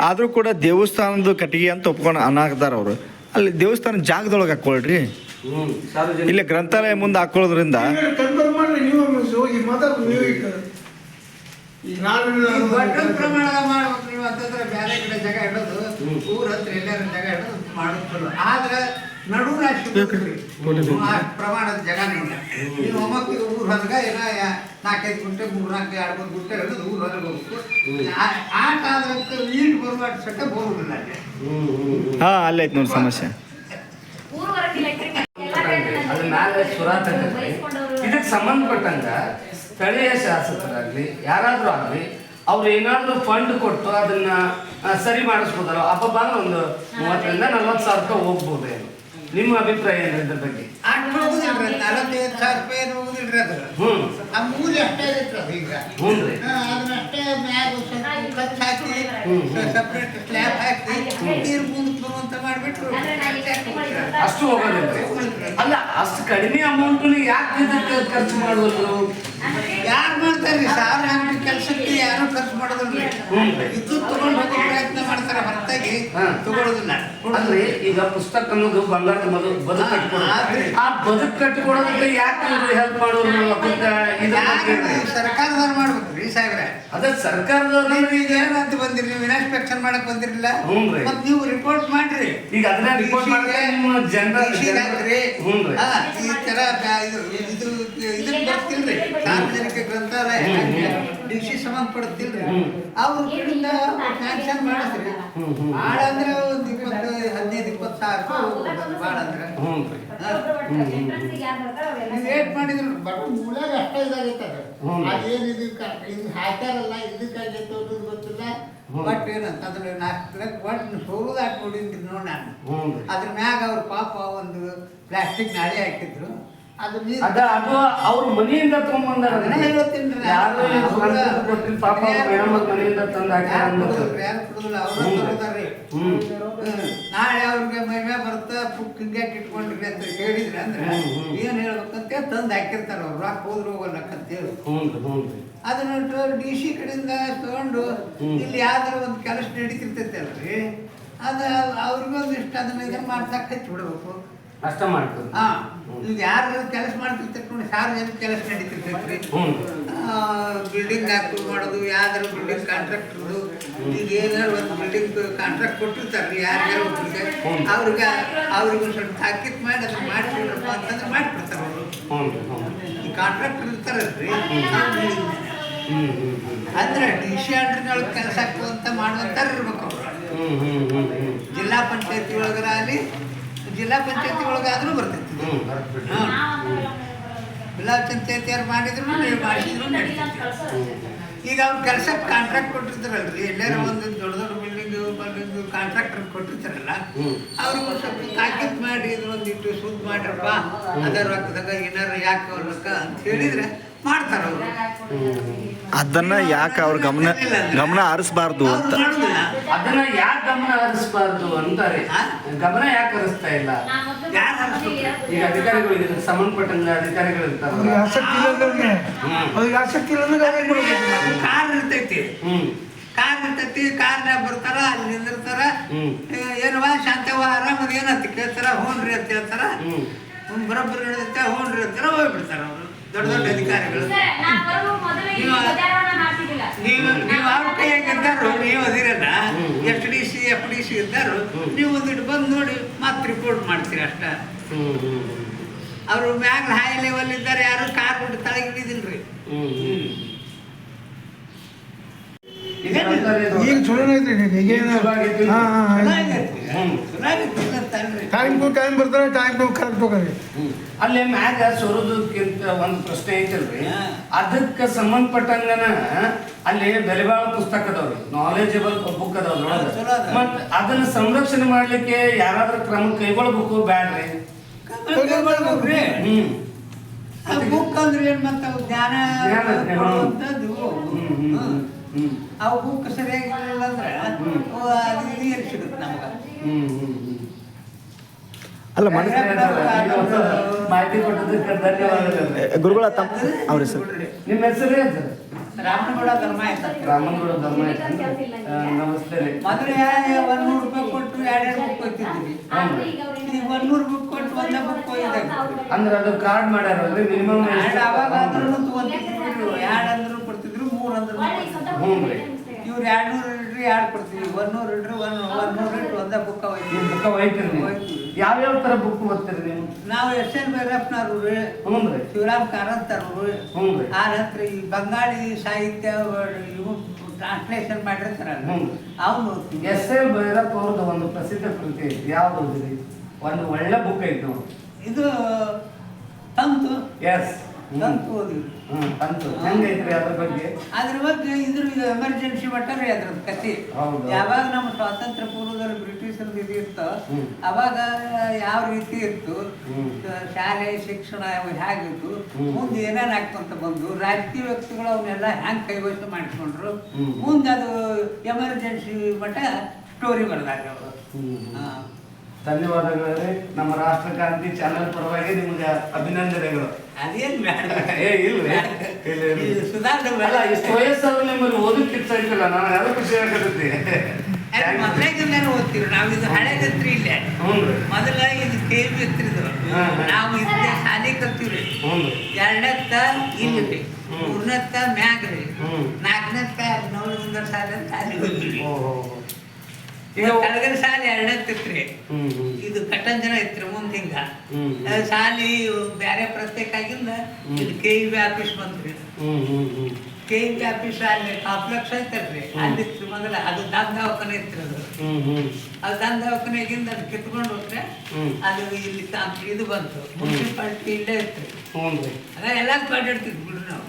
H: ಆದ್ರೂ ಕೂಡ ದೇವಸ್ಥಾನದ ಕಟ್ಟಿಗೆ ಅಂತ ಒಪ್ಕೊಂಡು ಅನ್ನಾಕ್ತಾರ ಅವರು. ಅಲ್ಲಿ ದೇವಸ್ಥಾನ ಜಾಗದೊಳಗೆ ಹಾಕೊಳ್ರಿ. ಇಲ್ಲಿ ಗ್ರಂಥಾಲಯ ಮುಂದೆ ಹಾಕೊಳ್ಳೋದ್ರಿಂದ
G: ಕನ್ಫರ್ಮ್ ಮಾಡ್ರಿ. ನೀವು ಹೋಗಿ ಮಾತಾಡ್ರಿ. ನೀವು ಈಗ
I: ದೊಡ್ಡ ಪ್ರಮಾಣದ ಮಾಡ್ಬೇಕು ನೀವು ಅಂತಂದ್ರೆ ಬೇರೆ ಕಡೆ ಜಾಗ ಇಡೋದು ಊರ ಹತ್ರ ಎಲ್ಲಾರ ಜಾಗ ಇಡೋದು ಮಾಡೋದು. ಆದ್ರೆ ನಡು ರಾಷ್ಟ್ರ ಪ್ರಮಾಣದ ಜಾಗನೇ ಇಲ್ಲ. ನೀವು ಒಮ್ಮಕ್ಕಿಗೆ ಊರು ಹೊರಗೆ ಏನೋ 4-5 ಗುಂಟೆ 3-4 2-3 ಗುಂಟೆ ಹಿಡಿದು ಊರು ಹೊರಗೆ ಹೋಗ್ಬೇಕು. ಆಟ ಆದ್ರೆ ಈಟ್ ಬರುವ ಸಟ್ಟ ಬರುವುದಿಲ್ಲ ಅಲ್ಲಿ.
H: ಹಾ ಅಲ್ಲೈತೆ ನೋಡಿ ಸಮಸ್ಯೆ.
B: ಅದ್ರ ಮ್ಯಾಲೆ ಸುರ ತಗ್ಗೈತಿ. ಇದಕ್ಕೆ ಸಂಬಂಧಪಟ್ಟಂಗ ಸ್ಥಳೀಯ ಶಾಸಕರಾಗ್ಲಿ ಯಾರಾದ್ರೂ ಆಗ್ಲಿ ಅವ್ರು ಏನಾದ್ರೂ ಫಂಡ್ ಕೊಟ್ಟು ಅದನ್ನ ಸರಿ ಮಾಡಿಸ್ಬೋದಲ್ಲ. ಅಬ್ಬಬ್ಬ ಒಂದು 30,000-40,000 ರೂಪಾಯಿ ಹೋಗ್ಬೋದೇನು? ನಿಮ್ಮ ಅಭಿಪ್ರಾಯ ಏನು ಇದ್ರ ಬಗ್ಗೆ?
I: ಅಷ್ಟು ಹೋಗುದಿಲ್ರಿ, 45,000 ರೂಪಾಯಿ ಹೋಗುದಿಲ್ರಿ ಅದು. ಆ ಮೂಲೆ ಅಷ್ಟೇ ಇರ್ತದೆ ಅದು ಈಗ.
B: ಹ್ಞೂ ರೀ.
I: ಅದನ್ನಷ್ಟೇ ಮ್ಯಾಗ ಸ್ವಲ್ಪ ಕಚ್ ಹಾಕಿ ಸಪ್ರೇಟ್ ಸ್ಲ್ಯಾಬ್ ಹಾಕಿ ನೀರು ಮುಂದಕ್ಕೆ ಬರುವಂತ ಮಾಡಿಬಿಟ್ರು
B: ಅಷ್ಟು ಹೋಗೋದಿಲ್ರಿ. ಅಲ್ಲ ಅಷ್ಟು ಕಡಿಮೆ ಅಮೌಂಟ್ ಯಾಕೆ ಇದಕ್ಕೆ ಖರ್ಚು ಮಾಡೋದು?
I: ಯಾರು ಮಾಡ್ತಾರ್ರಿ? ಸಾವಿರ ಅಂಗಡಿ ಕೆಲಸಕ್ಕೆ ಯಾರು ಖರ್ಚು ಮಾಡೋದಿಲ್ರಿ. ಇದು ತಗೊಂಡು ಹೋಗೋ ಪ್ರಯತ್ನ ಮಾಡ್ತಾರೆ ಹೊರತಾಗಿ ತಗೊಳ್ಳೋದಿಲ್ಲ.
B: ಅಂದ್ರೆ ಈಗ ಪುಸ್ತಕ ಅನ್ನೋದು ಬಂಗಾರದ ಬದುಕು ಕಟ್ಕೊಡೋದು. ಆ ಬದುಕು ಕಟ್ಟಿಕೊಡೋದಕ್ಕೆ ಯಾಕೆ ಹೆಲ್ಪ್ ಮಾಡೋದು?
I: ಸರ್ಕಾರದವ್ರು ಮಾಡ್ಬೇಕ್ರಿ ಸಾಹೇಬ್ರೆ.
B: ಅದೇ ಸರ್ಕಾರದವ್ರು
I: ಈಗ ಏನಂತ ಬಂದಿರಿ? ನೀವು ಇನ್ಸ್ಪೆಕ್ಷನ್ ಮಾಡಕ್ ಬಂದಿರಲಿಲ್ಲ.
B: ಹ್ಞೂನ್ರಿ.
I: ಮತ್ತೆ ನೀವು ರಿಪೋರ್ಟ್ ಮಾಡ್ರಿ.
B: ಈಗ ಅದನ್ನ ರಿಪೋರ್ಟ್ ಮಾಡಿದ್ರೆ ನಿಮ್ಮ ಜನರಲ್
I: ಈ ತರ ಇದಕ್ಕೆ ಬರ್ತಿಲ್ರಿ ಸಾರ್ವಜನಿಕ ಗ್ರಂಥಾಲಯ ಡಿಸಿ ಸಂಬಂಧಪಡುತ್ತಿಲ್ರಿ. ಅವ್ರ ಕಡೆಯಿಂದ ಸ್ಯಾಂಕ್ಷನ್ ಮಾಡಿಸ್ರಿ. ಭಾಳ ಅಂದ್ರೆ ಒಂದು 15-20 ಸಾವಿರ ರೂಪಾಯಿ ಭಾಳ ಅಂದ್ರೆ ನೀವು ಏಟ್ ಮಾಡಿದ್ರು ಬಟ್ ಮೂಲಾಗ ಅಷ್ಟೇ ಇದಾಗೈತೆ ಅದು. ಅದೇನು ಇದು ಹಾಕ್ಯಾರಲ್ಲ ಇದಕ್ಕಾಗೈತೆ ಅನ್ನೋದು ಗೊತ್ತಿಲ್ಲ. ಬಟ್ ಏನಂತ ಅದ್ರ 4 ಲಕ್ಷ ಒಟ್ಟು ಸೋರುದು ಹಾಕಿ ನೋಡಿದ್ರಿ ನೋಡಿ ನಾನು. ಅದ್ರ ಮ್ಯಾಗ ಅವ್ರ ಪಾಪ ಒಂದು ಪ್ಲಾಸ್ಟಿಕ್ ನಾಳೆ ಹಾಕಿದ್ರು. ಅದು
B: ಅದು ಅವ್ರ ಮನೆಯಿಂದ ತಗೊಂಡ್ಬಂದಾರ.
I: ಹೇಳ್ತೀನಿ
B: ಯಾರು ಪಾಪ ಮನೆಯಿಂದ ತಂದು ಹಾಕ್ಯಾರ.
I: ನಾಳೆ ಅವ್ರಿಗೆ ಮೈಮೆ ಬರ್ತಾ ಪುಕ್ ಹಿಂಗ್ಯಾಕೆ ಇಟ್ಕೊಂಡ್ರಿ ಅಂತ ಹೇಳಿದ್ರೆ ಅಂದ್ರೆ ಏನ್ ಹೇಳ್ಬೇಕಂತ ತಂದು ಹಾಕಿರ್ತಾರ ಅವ್ರು. ರೊಕ್ಕ ಹೋದ್ರು ಹೋಗಲ್ಲಕ್ಕಂತ ಹೇಳಿ ಅದನ್ನ DC ಕಡೆಯಿಂದ ತಗೊಂಡು ಇಲ್ಲಿ ಯಾವ್ದಾರ ಒಂದು ಕೆಲಸ ನಡೀತಿರ್ತೈತೆ ಅಲ್ರಿ, ಅದು ಅವ್ರಿಗೊಂದಿಷ್ಟು ಅದನ್ನ ಇದನ್ನ ಮಾಡ್ಸಕ್ಕೆ ಹಚ್ಚಿ ಬಿಡ್ಬೇಕು.
B: ಅಷ್ಟ ಮಾಡ್ತೀವಿ.
I: ಹಾ ಈಗ ಯಾರು ಕೆಲಸ ಮಾಡ್ತಿರ್ತೈತೆ ನೋಡಿ, ಸಾರ್ವಜನಿಕ ಕೆಲಸ ನಡೀತಿರ್ತೈತ್ರಿ. ಬಿಲ್ಡಿಂಗ್ ಹಾಕಿ ಮಾಡೋದು, ಯಾವ್ದಾರು ಬಿಲ್ಡಿಂಗ್ ಕಾಂಟ್ರಾಕ್ಟರ್ದು ಈಗ ಏನಾದ್ರು ಒಂದು ಬಿಲ್ಡಿಂಗ್ ಕಾಂಟ್ರಾಕ್ಟ್ ಕೊಟ್ಟಿರ್ತಾರ್ರಿ ಯಾರ್ಯಾರು ಒಬ್ಬರಿಗೆ ಅವ್ರಿಗೆ ಒಂದು ಸ್ವಲ್ಪ ತಾಕೀತ್ ಮಾಡಿ ಅದನ್ನ ಮಾಡಿಕೊಡ್ರಪ್ಪ ಅಂತಂದ್ರೆ ಮಾಡಿಕೊಡ್ತಾರೆ ಅವರು. ಈ ಕಾಂಟ್ರಾಕ್ಟರ್ ಇರ್ತಾರಲ್ರಿ ಅಂದ್ರೆ DC ಅಂಡರ್ನೊಳಗೆ ಕೆಲಸ ಆಗ್ತದಂತ ಮಾಡುವಂತಾರ ಇರ್ಬೇಕು ಅವರು. ಜಿಲ್ಲಾ ಪಂಚಾಯತಿ ಒಳಗರಾಗಲಿ ಜಿಲ್ಲಾ ಪಂಚಾಯತಿ ಒಳಗಾದ್ರೂ ಬರ್ತೈತಿ. ಜಿಲ್ಲಾ ಪಂಚಾಯತಿಯವ್ರು ಮಾಡಿದ್ರು ನೀವು ಮಾಡಿದ್ರು ನಡೀತೈತಿ. ಈಗ ಅವ್ರು ಕೆಲಸಕ್ಕೆ ಕಾಂಟ್ರಾಕ್ಟ್ ಕೊಟ್ಟಿರ್ತಾರಲ್ರಿ, ಎಲ್ಲಾರ ಒಂದು ದೊಡ್ಡ ದೊಡ್ಡ ಬಿಲ್ಡಿಂಗ್ ಕಾಂಟ್ರಾಕ್ಟರ್ ಕೊಟ್ಟಿರ್ತಾರಲ್ಲ, ಅವ್ರಿಗೆ ಸ್ವಲ್ಪ ತಾಕೀತ್ ಮಾಡಿ ಒಂದಿಟ್ಟು ಸುದ್ದಿ ಮಾಡ್ರಪ್ಪ ಅದರ ರೊಕ್ಕದಾಗ ಏನಾರ ಯಾಕೆ ಅವ್ರಕ್ಕ ಅಂತ ಹೇಳಿದ್ರೆ ಮಾಡ್ತಾರ ಅವರು.
H: ಅದನ್ನ ಯಾಕೆ ಅವ್ರ ಗಮನ ಹರಿಸ್ಬಾರ್ದು ಅಂತ.
B: ಅದನ್ನ ಯಾಕೆ ಗಮನ ಹರಿಸಬಾರ್ದು ಅಂತಾರೆ. ಗಮನ ಯಾಕೆ ಹರಿಸ್ತಾ ಇಲ್ಲ?
I: ಯಾರು ಹರಿಸ್ಬೇಕು?
B: ಈಗ ಅಧಿಕಾರಿಗಳು ಇದಕ್ಕೆ ಸಂಬಂಧಪಟ್ಟಂಗ ಅಧಿಕಾರಿಗಳು ಇರ್ತಾರ.
G: ಅವ್ರಿಗೆ ಆಸಕ್ತಿ ಇಲ್ಲದಂಗೆ ಅವ್ರಿಗೆ ಆಸಕ್ತಿ ಇಲ್ಲದಂಗೆ
I: ಕಾರ್ ಇರ್ತೈತಿ, ಕಾರ್ ಇರ್ತೈತಿ, ಕಾರ್ನಾಗ ಬರ್ತಾರ, ಅಲ್ಲಿ ನಿಂದಿರ್ತಾರ, ಏನವಾ ಶಾಂತವ ಆರಾಮದ ಏನಂತ ಕೇಳ್ತಾರ, ಹ್ಞೂನ್ರಿ ಅಂತ ಹೇಳ್ತಾರ, ಬರೋಬ್ಬರಿ ನಡೆದೈತೆ ಹ್ಞೂನ್ರಿ ಅಂತಾರ, ಹೋಗ್ಬಿಡ್ತಾರ ಅವರು ದೊಡ್ಡ ದೊಡ್ಡ ಅಧಿಕಾರಿಗಳು. ನೀವು ಅವ್ರ ಕೈಯಾಗಿದ್ದಾರು, ನೀವು ಅದಿರಲ್ಲ SDC FDC ಇದ್ದಾರು, ನೀವು ಒಂದಿಟ್ಟು ಬಂದು ನೋಡಿ ಮತ್ತೆ ರಿಪೋರ್ಟ್ ಮಾಡ್ತೀರಿ ಅಷ್ಟ. ಅವರು ಮ್ಯಾಗ ಹೈ ಲೆವೆಲ್ ಇದ್ದಾರೆ, ಯಾರು ಕಾರ್ ಬಿಟ್ಟು ತಳಗಿಳಿದಿಲ್ರಿ.
G: ಈಗ ಚಲೋ ಐತ್ರಿ. ಟೈಮ್ ಬರ್ತಾರೆ, ಟೈಮ್ ಕರೆಕ್ಟ್ ಹೋಗ್ರಿ.
B: ಅಲ್ಲಿ ಮ್ಯಾಗ ಸೊರೋದಕ್ಕಿಂತ ಒಂದು ಪ್ರಶ್ನೆ ಐತಲ್ರಿ, ಅದಕ್ಕೆ ಸಂಬಂಧಪಟ್ಟಂಗನ ಅಲ್ಲಿ ಬೆಲೆಬಾಳ ಪುಸ್ತಕ ಅದಾವ್ರಿ, ನಾಲೆಜಬಲ್ ಬುಕ್ ಅದಾವ್ರಿ. ಮತ್ ಅದನ್ನ ಸಂರಕ್ಷಣೆ ಮಾಡ್ಲಿಕ್ಕೆ ಯಾರಾದ್ರೂ ಕ್ರಮ ಕೈಗೊಳ್ಬೇಕು ಬ್ಯಾಡ್ರಿ?
I: ಬುಕ್ ಅಂದ್ರೆ ಏನ್ ಮತ್ತ ಜ್ಞಾನ ಕೊಡುವಂಥದ್ದು. ಅವು ಬುಕ್ ಸರಿಯಾಗಿಲ್ಲ ಅಂದ್ರೆ ಅದು ಏನು ಸಿಗುತ್ತೆ ನಮ್ಗೆ?
H: ಅಲ್ಲ
B: ಮಾಹಿತಿ ಕೊಟ್ಟದಕ್ಕೆ ಧನ್ಯವಾದಗಳು
H: ಗುರುಗಳ ಅವ್ರಿ ಸರ್.
B: ನಿಮ್ಮ ಹೆಸರು ಏನು ಸರ್?
I: ರಾಮನಗೌಡ ಧರ್ಮ ಆಯ್ತ.
B: ರಾಮನಗೌಡ ಧರ್ಮ ನಮಸ್ತೆ ರೀ.
I: ಮೊದಲು 100 ರೂಪಾಯಿ ಕೊಟ್ಟು 2 ಬುಕ್ ಹೋಗ್ತಿದ್ವಿ. ಈಗ 100 ಬುಕ್ ಕೊಟ್ಟು ಒಂದೇ ಬುಕ್ ಹೋಗಿದೆ.
B: ಅಂದ್ರೆ ಅದು ಕಾರ್ಡ್ ಮಾಡ್ಯಾರಲ್ರಿ ಮಿನಿಮಮ್?
I: ಅವಾಗ ಆದ್ರೂ ತಗೊಂತಿದ್ರು, 2 ಅಂದ್ರೂ ಕೊಡ್ತಿದ್ರು, 3 ಅಂದ್ರೂ
B: ಹ್ಞೂ ರೀ.
I: ಇವ್ರು 200 ಇಡ್ರಿ 2 ಕೊಡ್ತೀವಿ, 100 ಇಡ್ರಿ 100 ಇಟ್ಟು ಒಂದೇ ಬುಕ್
B: ಈ ಬುಕ್ಕ ಒಯ್ತೀರಿ ನೀವು? ಯಾವ್ಯಾವ ತರ ಬುಕ್ ಓದ್ತೀರಿ ನೀವು?
I: ನಾವು SN ಭೈರಪ್ಪನವ್ರು,
B: ಹ್ಞೂ ರೀ.
I: ಶಿವರಾಮ್ ಕಾರಂತರು,
B: ಹ್ಞೂ ರೀ.
I: ಆ ನಂತರ ಈ ಬಂಗಾಳಿ ಸಾಹಿತ್ಯ ಇವು ಟ್ರಾನ್ಸ್ಲೇಷನ್ ಮಾಡಿರ್ತಾರಲ್ಲ ಅವನು.
B: S.A. ಭೈರಪ್ಪ ಅವ್ರದ್ದು ಒಂದು ಪ್ರಸಿದ್ಧ ಕೃತಿ ಐತಿ, ಯಾವ್ದು ಓದಿರಿ? ಒಂದು ಒಳ್ಳೆ ಬುಕ್ ಐತಿ ನೋಡಿ,
I: ಇದು ತಂತು.
B: ಎಸ್
I: ತಂತು ಓದಿವಿ.
B: ತಂತು ಹೆಂಗೈತ್ರಿ ಅದ್ರ ಬಗ್ಗೆ?
I: ಅದ್ರ ಬಗ್ಗೆ ಇದ್ರ ಎಮರ್ಜೆನ್ಸಿ ಮಟ್ಟರಿ ಅದ್ರದ್ದು ಕಥೆ. ಯಾವಾಗ ನಮ್ಮ ಸ್ವಾತಂತ್ರ್ಯ ಪೂರ್ವದಲ್ಲಿ ಬ್ರಿಟಿಷರದ್ದು ಇದು ಇತ್ತು, ಅವಾಗ ಯಾವ ರೀತಿ ಇತ್ತು, ಶಾಲೆ ಶಿಕ್ಷಣ ಹೇಗಿತ್ತು, ಮುಂದೆ ಏನೇನು ಆಗ್ತಂತ ಬಂದು ರಾಜಕೀಯ ವ್ಯಕ್ತಿಗಳು ಅವನ್ನೆಲ್ಲ ಹ್ಯಾಂಗ್ ಕೈವಶ ಮಾಡಿಕೊಂಡ್ರು, ಮುಂದೆ ಅದು ಎಮರ್ಜೆನ್ಸಿ ಮಟ್ಟ ಸ್ಟೋರಿ ಬರ್ದಾಗ ಅವರು.
B: ಧನ್ಯವಾದಗಳು. ನಮ್ಮ ರಾಷ್ಟ್ರ ಕ್ರಾಂತಿ ಚಾನೆಲ್ ಪರವಾಗಿ ನಿಮ್ಗೆ ಅಭಿನಂದನೆಗಳು.
I: ಅದೇನ್ ಬೇಡ
B: ಅಲ್ಲ, ಇಷ್ಟು ವಯಸ್ಸಾದ್ರು ನಿಮ್ಮಲ್ಲಿ ಓದಕ್ಕಿರ್ತಾ ಇರ್ತಲ್ಲ, ನಾನು ಯಾರು ಖುಷಿ ಆಗತ್ತೆ.
I: ಮೊದಲಾಗಿಂದ ಓದ್ತೀವಿ ನಾವು. ಇದು ಹಳೆದತ್ರಿ ಇಲ್ಲೇ ಮೊದಲ ಇದು KV ಹತ್ತಿರದು ನಾವು ಇದ್ದೇ ಶಾಲೆ ಕಲ್ತೀವ್ರಿ. 2ನೇತ್ತ ಇಲ್ಲಿ, 3ನೇತ್ತ ಮ್ಯಾಗ್ರಿ, 4ನೇತ್ತ ನೋಡಿಂದ ಶಾಲೆ ಶಾಲೆ ಹೋಗ್ತೀವಿ. ಕಳಗರ ಶಾಲೆ 2ನೇತ್ತಿತ್ರಿ, ಇದು ಕಟ್ಟಂಜನ ಐತ್ರಿ ಮುಂದೆ. ಹಿಂಗ ಶಾಲಿ ಬೇರೆ ಪ್ರತ್ಯೇಕ ಆಗಿಂದ ಇದು KV ಆಫೀಸ್ ಬಂತ್ರಿ. KV ಆಫೀಸ್ ಅಲ್ಲಿ ಕಾಂಪ್ಲೆಕ್ಸ್ ಐತಲ್ರಿ, ಅಲ್ಲಿತ್ತು ಮೊದಲ. ಅದು ದಂದವಾಖಾನೆ ಇತ್ತು. ಅದು ದಂದವಾಖಾನೆಗಿಂದ ಅದು ಕಿತ್ಕೊಂಡು ಹೋಗ್ರೆ ಅದು ಇಲ್ಲಿ ಇದು ಬಂತು. ಮುನ್ಸಿಪಾಲ್ಟಿ ಇಲ್ಲೇ ಇತ್ತು. ಅದ ಎಲ್ಲ ಮಾತಾಡ್ತಿದ್ವಿ ಬಿಡ್ರಿ ನಾವು.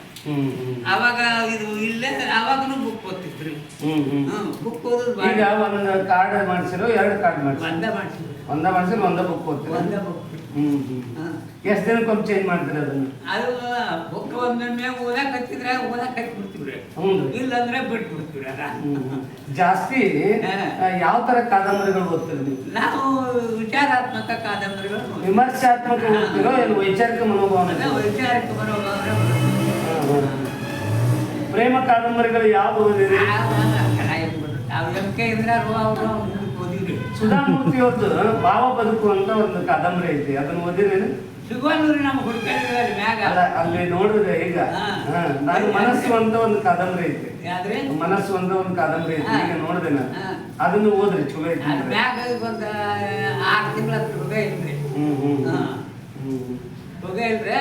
I: ಅವಾಗ ಇದು ಇಲ್ಲೇ ಅವಾಗನು ಬುಕ್ ಓದ್ತಿದ್ರಿ. ಬುಕ್ ಓದೋದು
B: ಈಗ ಒಂದು ಕಾರ್ಡ್ ಮಾಡಿಸಿರೋ 2 ಕಾರ್ಡ್ ಮಾಡಿಸಿ?
I: ಒಂದೇ ಮಾಡಿಸಿದ್ರು.
B: ಒಂದೇ ಮಾಡಿಸಿದ್ರೆ ಒಂದೇ ಬುಕ್ ಓದ್ತೀವಿ.
I: ಒಂದೇ ಬುಕ್.
B: ಎಷ್ಟು ದಿನಕ್ಕೊಮ್ಮೆ ಚೇಂಜ್ ಮಾಡ್ತೀರಿ ಅದನ್ನು?
I: ಅದು ಬುಕ್ ಒಮ್ಮೆ ಓದಕ್ಕೆ ಹತ್ತಿದ್ರೆ ಓದಕ್ಕೆ ಹತ್ಬಿಡ್ತೀವ್ರಿ, ಇಲ್ಲಂದ್ರೆ ಬಿಟ್ಬಿಡ್ತೀವ್ರಿ. ಅದ
B: ಜಾಸ್ತಿ ಯಾವ ತರ ಕಾದಂಬರಿಗಳು ಓದ್ತೀರಿ ನೀವು?
I: ನಾವು ವಿಚಾರಾತ್ಮಕ ಕಾದಂಬರಿಗಳು,
B: ವಿಮರ್ಶಾತ್ಮಕ ಓದ್ತಿರೋ ಏನು ವೈಚಾರಿಕ ಮನೋಭಾವನೆ?
I: ವೈಚಾರಿಕ ಮನೋಭಾವನೆ.
B: ಪ್ರೇಮ ಕಾದಂಬರಿಗಳು ಯಾವ್ದು ಓದಿರಿ?
I: ನಾವು MK ಇಂದ್ರಾರು ಅವರು ಓದಿವ್ರಿ.
B: ಸುಧಾಮೂರ್ತಿ ಅವ್ರದ್ದು ಭಾವ ಬದುಕು ಅಂತ ಒಂದು ಕಾದಂಬರಿ ಐತಿ, ಅದನ್ನ ಓದಿರಿ?
I: ಸಿಗುವಲ್ಲೂರಿ ನಮ್ಗೆ ಹುಡುಕಿದ್ರೆ ಮ್ಯಾಗ
B: ಅಲ್ಲ ಅಲ್ಲಿ ನೋಡಿದ್ರೆ ಈಗ
I: ಹಾ.
B: ನಾನು ಮನಸ್ಸು ಅಂತ ಒಂದು ಕಾದಂಬರಿ ಐತಿ,
I: ಯಾವ್ದ್ರಿ
B: ಮನಸ್ಸು ಅಂತ ಒಂದು ಕಾದಂಬರಿ ಐತಿ,
I: ಹಾ.
B: ಈಗ ನೋಡಿದೆ ನಾನು.
I: ಹಾ.
B: ಅದನ್ನು ಓದ್ರಿ ಚಲೋ ಐತಿ.
I: ಅದು ಮ್ಯಾಗ ಒಂದು 6 ತಿಂಗಳ ಹೋಗ ಇಲ್ರಿ ಹೋಗ ಇಲ್ರಿ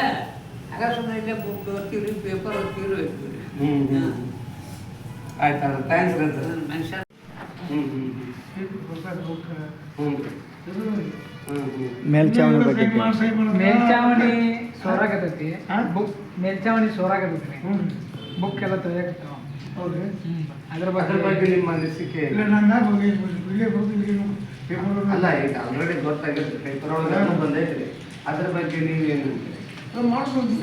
I: ಆಗ ಸುಮ್ಮನೆ ಇಲ್ಲೇ ಬುಕ್ ಓದ್ತೀವ್ರಿ ಪೇಪರ್ ಓದ್ತೀವ್ರಿ ಹೋಗ್ತೀವ್ರಿ
B: ಆಯ್ತು ಅದು ಥ್ಯಾಂಕ್ಸ್ ಅಂತ.
I: ಮನುಷ್ಯ
H: ಮೇಲ್ಚಾವಣಿ ಬಗ್ಗೆ
J: ಮೇಲ್ಚಾವಣಿ ಸೋರಾಗತೈತಿ ಮೇಲ್ಚಾವಣಿ ಸೋರಾಗತೈತಿ ಬುಕ್ ಎಲ್ಲ ತೆಗಿಯಾಕತ್ತಾವ
G: ಹೌದ್ರಿ
J: ಅದ್ರ
B: ಅದ್ರ
J: ಬಗ್ಗೆ
B: ಬಗ್ಗೆ ನಿಮ್ಮ ಅನಿಸಿಕೆ
G: ಇಲ್ಲ ನಾನು ಹೋಗಿ ಇಲ್ಲೇ ಬರೋದು ಇಲ್ಲಿ ಪೇಪರ್
B: ಅಲ್ಲ ಈಗ ಆಲ್ರೆಡಿ ಗೊತ್ತಾಗಿರುತ್ತೆ, ಪೇಪರ್ ಒಳಗೆ ಬಂದೈತ್ರಿ. ಅದ್ರ ಬಗ್ಗೆ ನೀವೇನು
G: ಮಾಡ್ಬೋದು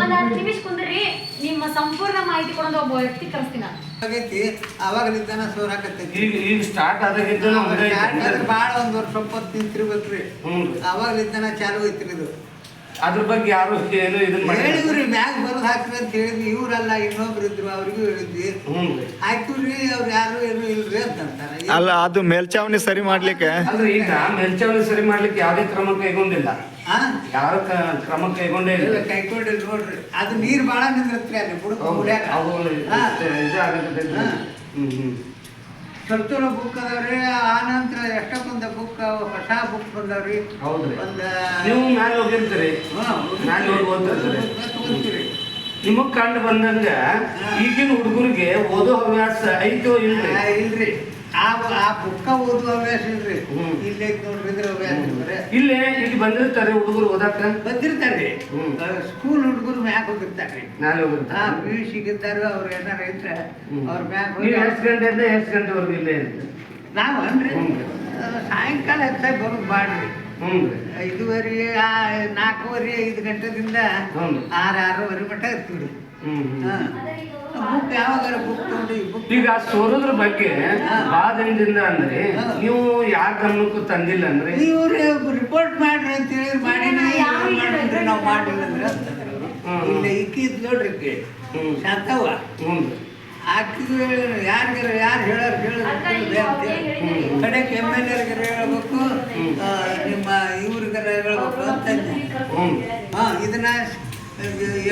E: ಒಂದ್ 10 ನಿಮಿಷ ಕುಂದ್ರಿ, ನಿಮ್ಮ ಸಂಪೂರ್ಣ ಮಾಹಿತಿ ಕೊಡೋದು ಒಬ್ಬ ವ್ಯಕ್ತಿ ಕಳಿಸ್ತೀನಿ ನಾನು.
I: ಆಗೈತಿ ಅವಾಗಲಿದ್ದಾನ ಸೋರಾಕತ್ತೈತಿ
B: ಈಗ ಸ್ಟಾರ್ಟ್ ಆದಾಗಿದ್ದ
I: ಭಾಳ ಒಂದು ವರ್ಷ ಹೊತ್ತು ನಿಂತಿರ್ಬೇಕ್ರಿ ಅವಾಗಲಿದ್ದಾನ ಚಾಲು ಐತ್ರಿ ಇದು.
B: ಅದ್ರ ಬಗ್ಗೆ ಯಾರು ಏನು ಇದನ್ನ ಮಾಡಿ
I: ಹೇಳಿದ್ರಿ ಮ್ಯಾಗ ಬರೋದು ಹಾಕ್ರಿ ಅಂತ ಹೇಳಿದ್ವಿ, ಇವ್ರಲ್ಲ ಇನ್ನೊಬ್ರು ಇದ್ರು ಅವ್ರಿಗೂ ಹೇಳಿದ್ವಿ ಹಾಕಿವ್ರಿ ಅವ್ರು ಯಾರು ಏನು ಇಲ್ರಿ ಅಂತಂತಾರ.
H: ಅಲ್ಲ ಅದು ಮೇಲ್ಚಾವಣಿ ಸರಿ ಮಾಡ್ಲಿಕ್ಕೆ
B: ಅಂದ್ರೆ ಈಗ ಮೇಲ್ಚಾವಣಿ ಸರಿ ಮಾಡ್ಲಿಕ್ಕೆ ಯಾವುದೇ ಕ್ರಮ ಕೈಗೊಂಡಿಲ್ಲ,
I: ಹಾ
B: ಯಾರು ಕ್ರಮ ಕೈಗೊಂಡೇ ಇಲ್ಲ.
I: ಇಲ್ಲ ಕೈಕೊಂಡಿಲ್ಲ ನೋಡ್ರಿ, ಅದು ನೀರ್ ಬಾಳ ನಿಂದಿರ್ತ್ರಿ ಅಲ್ಲಿ ಬುಡಕ ಮುಡ್ಯಾಕ. ಹಾ. ಸ್ವಲ್ಪ ಬುಕ್ ಅದಾವ್ರಿ, ಆನಂತರ ಎಷ್ಟಕ್ಕೊಂದ ಬುಕ್ ಹೊಸ ಬುಕ್ ಬಂದಾವ್ರಿ.
B: ಹೌದ್ರಿ.
I: ಒಂದ
B: ನೀವು ಮ್ಯಾಲ ಹೋಗಿರ್ತೀರಿ, ಮ್ಯಾಲ ಹೋಗಿ ಓದ್ತಿರ್ತೀರಿ.
I: ತಗೊಂತೀರಿ.
B: ನಿಮಗ್ ಕಂಡು ಬಂದಂಗ ಈಗಿನ ಹುಡುಗರಿಗೆ ಓದೋ ಹವ್ಯಾಸ ಐತೋ ಇಲ್ರಿ?
I: ಇಲ್ರಿ, ಆ ಬುಕ್ಕ ಓದುವ ಹವ್ಯಾಸ ಇಲ್ರಿ. ಇಲ್ಲೇ ನೋಡ್ರಿ ಇದ್ರ ಹವ್ಯಾಸ ಇಲ್ರಿ.
B: ಇಲ್ಲೇ ಇಲ್ಲಿ ಬಂದಿರ್ತಾರೆ ಹುಡುಗರು ಓದಾಕ,
I: ಬಂದಿರ್ತಾರ್ರಿ ಸ್ಕೂಲ್ ಹುಡುಗರು ಮ್ಯಾಗ ಹೋಗಿರ್ತಾರ್ರಿ.
B: ಮ್ಯಾಲ ಹೋಗಿರ್ತಾರೆ.
I: PUC ಗಿದ್ದಾರು ಅವ್ರು ಏನಾರ ಇದ್ರೆ ಅವ್ರ ಮ್ಯಾಗ
B: ನೀವು
I: ಹೋಗಿ
B: ಎಷ್ಟು ಗಂಟೆಯಿಂದ ಎಷ್ಟು ಗಂಟೆವರೆಗೂ ಇಲ್ಲೇ ಇರ್ತೀರಿ?
I: ನಾವು ಅನ್ರಿ ಸಾಯಂಕಾಲ ಹೆಚ್ಚಾಗಿ ಬರೋದು ಬಾಡ್ರಿ. 5:30 4:30 5 ಗಂಟೆದಿಂದ 6:30 ಮಟ್ಟ ಇರ್ತೀವಿ. ಬುಕ್ ಯಾವಾಗಾರ ಬುಕ್ ತಗೊಂಡು ಬುಕ್
B: ಈಗ ಸೋರೋದ್ರ ಬಗ್ಗೆ ಭಾಳ ದಿನದಿಂದ ಅಂದ್ರೆ ನೀವು ಯಾರ ಗಮನಕ್ಕೂ ತಂದಿಲ್ಲ ಅಂದ್ರೆ
I: ಇವ್ರು ರಿಪೋರ್ಟ್ ಮಾಡ್ರಿ ಅಂತ ಹೇಳಿ ಮಾಡಿದ್ರಿ, ನಾವು ಮಾಡಿಲ್ಲ ಅಂದ್ರೆ ಅಂತಂದ್ರು. ಇಲ್ಲ ಇಕ್ಕಿ ಇದ್ ನೋಡ್ರಿ ಇಕ್ಕಿ ಶಾಂತವ್ವ ಆಕಿಗೆ ಯಾರು ಹೇಳೋರು ಕಡೆಗೆ MLA ಹೇಳ್ಬೇಕು, ನಿಮ್ಮ ಇವ್ರಿಗಾರ ಹೇಳ್ಬೇಕು ಅಂತಂದೆ. ಇದನ್ನ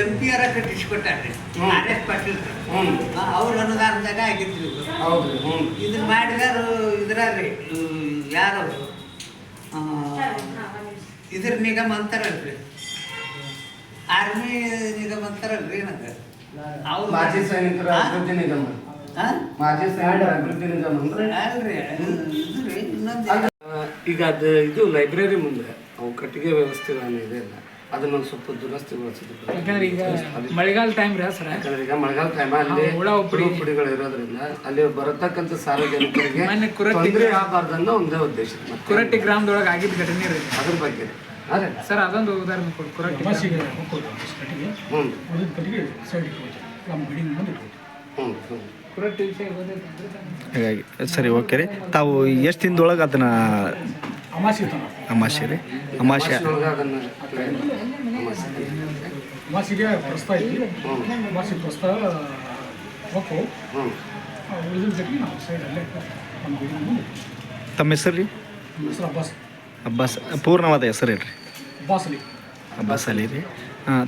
I: MPR ಕಟ್ಟಿಸ್ಕೊಟ್ಟಾರ್ರಿ, RS ಪಾಟೀಲ್ ಅವ್ರ ಅನುದಾನದಾಗ ಆಗಿದ್ರು ಇದು. ಇದನ್ನ ಮಾಡಿದಾರು ಇದ್ರಾರ್ರಿ ಯಾರವರು ಇದ್ರ ನಿಗಮ ಅಂತಾರಲ್ರಿ, ಆರ್ಮಿ ನಿಗಮ ಅಂತಾರಲ್ರಿ ನಂಗೆ ಅವ್ರು
B: ಮಾಜಿ ಸೈನಿಕರ ಅಭಿವೃದ್ಧಿ ನಿಗಮ, ಮಾಜಿ ಸೈನಿಕರ ಅಭಿವೃದ್ಧಿ ನಿಗಮ ಅಂದ್ರೆ
I: ಅಲ್ರಿ ಇದ್ರಿ ಇನ್ನೊಂದು
B: ಈಗ ಅದು ಇದು ಲೈಬ್ರರಿ ಮುಂದೆ ಅವು ಕಟ್ಟಿಗೆ ವ್ಯವಸ್ಥೆಗಳನ್ನ ಇದೆ ಅಲ್ಲ, ಅದನ್ನ ಸ್ವಲ್ಪ ದುರಸ್ತಿಗೊಳಿಸಿದ್ರು.
J: ಯಾಕಂದ್ರೆ ಈಗ ಮಳೆಗಾಲ ಟೈಮ್ ರೀ ಸರ್,
B: ಯಾಕಂದ್ರೆ ಈಗ ಮಳೆಗಾಲ ಟೈಮ್ ಅಲ್ಲಿ ಪುಡಿಗಳು ಇರೋದ್ರಿಂದ ಅಲ್ಲಿ ಬರತಕ್ಕಂಥ ಸಾರ್ವಜನಿಕರಿಗೆ ತೊಂದರೆ ಆಗಬಾರ್ದನ್ನೋ ಒಂದೇ ಉದ್ದೇಶ.
J: ಕುರಟ್ಟಿ ಗ್ರಾಮದೊಳಗೆ ಆಗಿದ್ದ ಘಟನೆ ರೀ
B: ಅದ್ರ ಬಗ್ಗೆ ಅದೇ
J: ಸರ್, ಅದೊಂದು ಉದಾಹರಣೆ ಕೊಡಿ. ಕುರಟ್ಟಿ
G: ಕಟ್ಟಿಗೆ ಸೈಡ್ ನಮ್ಮ ಬಿಲ್ಡಿಂಗ್ ಮುಂದೆ
J: ಕುರಟ್ಟಿ ವಿಷಯ ಗೊತ್ತೈತೆ.
H: ಹಾಗಾಗಿ ಸರಿ ಓಕೆ ರೀ. ತಾವು ಎಷ್ಟು ದಿನದೊಳಗೆ ಅದನ್ನ ಅಮಾಸೆ ರೀ ಅಮಾಸೆ
G: ಮಾಸಿಗೆ ಪ್ರಸ್ತಾವ ಐತಿ, ಮಾಸಿಗೆ ಪ್ರಸ್ತಾವ ಹೋಗು ಉಳಿದ ಕಟ್ಟಿಗೆ ನಾವು ಸೈಡಲ್ಲೇ ನಮ್ಮ ಬಿಲ್ಡಿಂಗ್ ಮುಂದೆ.
H: ತಮ್ಮ ಹೆಸರು ರೀ?
G: ಹೆಸರು ಅಬ್ಬಾಸ್.
H: ಅಬ್ಬಾಸ್, ಪೂರ್ಣವಾದ ಹೆಸರು ಹೇಳ್ರಿ?
G: ಅಬ್ಬಾಸ್ ಅಲಿ.
H: ಅಬ್ಬಾಸ್ ಅಲಿ ರೀ. ಹಾಂ.